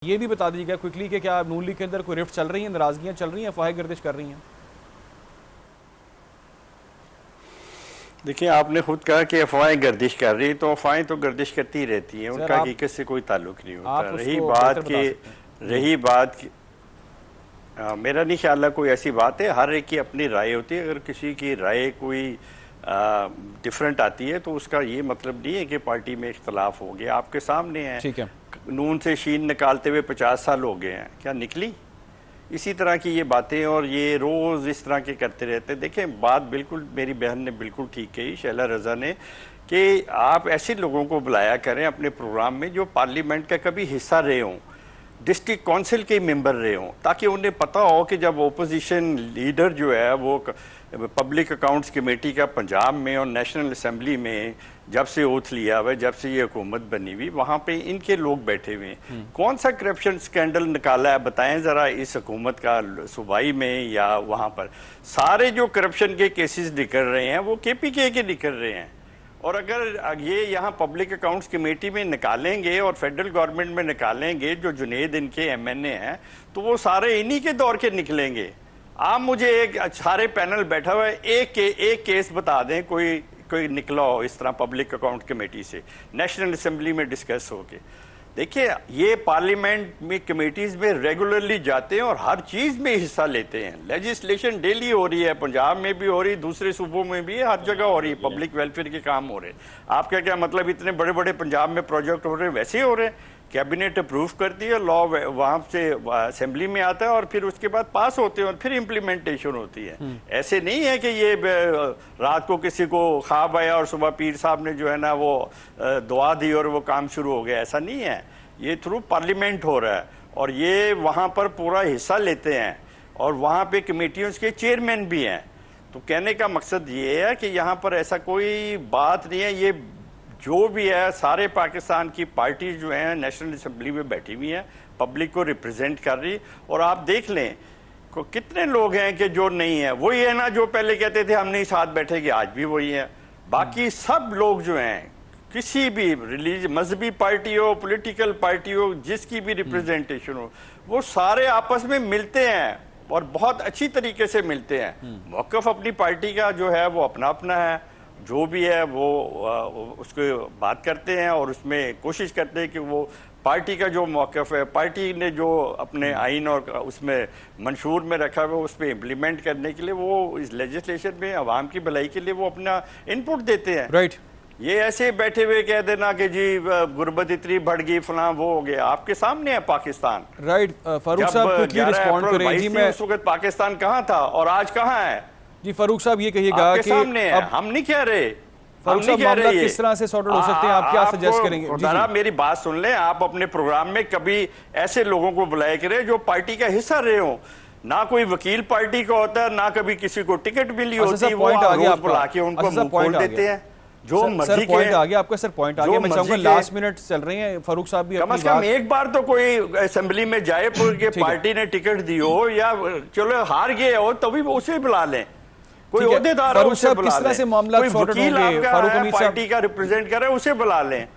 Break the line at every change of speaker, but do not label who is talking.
ये भी बता दीजिएगा क्विकली कि क्या नून लीग के अंदर कोई रिफ्ट चल रही है, नाराजगियां चल रही हैं, अफवाहें गर्दिश कर रही हैं?
देखिए, आपने खुद कहा कि अफवाहें गर्दिश कर रही, तो अफवाहें तो गर्दिश करती रहती हैं, उनका हकीकत से कोई ताल्लुक नहीं होता। रही बात की मेरा नहीं ख्याल है कोई ऐसी बात है, हर एक की अपनी राय होती है। अगर किसी की राय कोई डिफरेंट आती है तो उसका ये मतलब नहीं है कि पार्टी में इख्तलाफ हो गया। आपके सामने है,
ठीक है,
नून से शीन निकालते हुए 50 साल हो गए हैं, क्या निकली? इसी तरह की ये बातें और ये रोज़ इस तरह के करते रहते। देखें, बात बिल्कुल मेरी बहन ने बिल्कुल ठीक कही, शैला रज़ा ने, कि आप ऐसे लोगों को बुलाया करें अपने प्रोग्राम में जो पार्लियामेंट का कभी हिस्सा रहे हों, डिस्ट्रिक्ट काउंसिल के मेंबर रहे हों, ताकि उन्हें पता हो कि जब ओपोजिशन लीडर जो है वो पब्लिक अकाउंट्स कमेटी का पंजाब में और नेशनल असम्बली में जब से ओथ लिया हुआ, जब से ये हुकूमत बनी हुई, वहाँ पे इनके लोग बैठे हुए हैं। कौन सा करप्शन स्कैंडल निकाला है बताएं ज़रा इस हुकूमत का, सूबाई में या वहाँ पर? सारे जो करप्शन के केसेस निकल रहे हैं वो KPK के निकल रहे हैं। और अगर ये यहाँ पब्लिक अकाउंट्स कमेटी में निकालेंगे और फेडरल गवर्नमेंट में निकालेंगे, जो जुनेद इनके MNA हैं, तो वो सारे इन्हीं के दौर के निकलेंगे। आप मुझे एक सारे पैनल बैठा हुआ है, एक केस बता दें कोई निकला हो इस तरह पब्लिक अकाउंट कमेटी से, नेशनल असेंबली में डिस्कस होके। देखिए, ये पार्लियामेंट में कमेटीज में रेगुलरली जाते हैं और हर चीज़ में हिस्सा लेते हैं। लेजिस्लेशन डेली हो रही है, पंजाब में भी हो रही, दूसरे सूबों में भी हर जगह हो रही है, पब्लिक वेलफेयर के काम हो रहे हैं। आपका क्या मतलब, इतने बड़े बड़े पंजाब में प्रोजेक्ट हो रहे हैं, वैसे ही हो रहे हैं। कैबिनेट अप्रूव करती है, लॉ वहाँ से असेंबली में आता है और फिर उसके बाद पास होते हैं और फिर इम्प्लीमेंटेशन होती है। ऐसे नहीं है कि ये रात को किसी को ख्वाब आया और सुबह पीर साहब ने जो है ना वो दुआ दी और वो काम शुरू हो गया, ऐसा नहीं है। ये थ्रू पार्लियामेंट हो रहा है और ये वहाँ पर पूरा हिस्सा लेते हैं और वहाँ पे कमेटियों के चेयरमैन भी हैं। तो कहने का मकसद ये है कि यहाँ पर ऐसा कोई बात नहीं है। ये जो भी है, सारे पाकिस्तान की पार्टी जो है नेशनल असेंबली में बैठी हुई है, पब्लिक को रिप्रेजेंट कर रही। और आप देख लें को कितने लोग हैं कि जो नहीं है, वही है ना जो पहले कहते थे हम नहीं साथ बैठेंगे, आज भी वही है। बाकी सब लोग जो हैं, किसी भी मजहबी पार्टी हो, पॉलिटिकल पार्टी हो, जिसकी भी रिप्रेजेंटेशन हो, वो सारे आपस में मिलते हैं और बहुत अच्छी तरीके से मिलते हैं। मौक़िफ़ अपनी पार्टी का जो है वो अपना अपना है, जो भी है वो उसको बात करते हैं और उसमें कोशिश करते हैं कि वो पार्टी का जो मौक़िफ़ है, पार्टी ने जो अपने आइन और उसमें मंशूर में रखा हुआ है, उस पर इम्प्लीमेंट करने के लिए वो इस लेजिस्लेशन में आवाम की भलाई के लिए वो अपना इनपुट देते हैं।
राइट।
ये ऐसे बैठे हुए कह देना कि जी गुर्बत इतनी बढ़ गई, फलां वो हो गया, आपके सामने है पाकिस्तान।
राइट, फारूक साहब क्विकली रिस्पॉन्ड करें जी। मैं
उस वक्त पाकिस्तान कहाँ था और आज कहाँ है?
जी फारूक साहब ये कहिएगा कि
सामने है, हम नहीं कह रहे।
फारूक साहब मामला किस तरह से सॉर्ट हो सकते हैं, आप क्या सजेस्ट करेंगे?
जरा मेरी बात सुन लें। आप अपने प्रोग्राम में कभी ऐसे लोगों को बुलाया करें जो पार्टी का हिस्सा रहे हो। ना कोई वकील पार्टी का होता है, ना कभी किसी को टिकट मिली होती है, वो रोज बुला के उनको मुंह खोल देते हैं जो मर्जी के।
पॉइंट आ गया आपका सर, पॉइंट आ गया। मैं चाहूंगा लास्ट मिनट चल रहे हैं, फारूक साहब भी
कम से कम एक बार तो कोई असेंबली में जाए कि पार्टी ने टिकट दी हो, या चलो हार गए हो तभी उसे बुला लें, कोई ओहदेदार हो उसे बुला लें, कोई वकील आपका पार्टी का रिप्रेजेंट करे उसे बुला लें।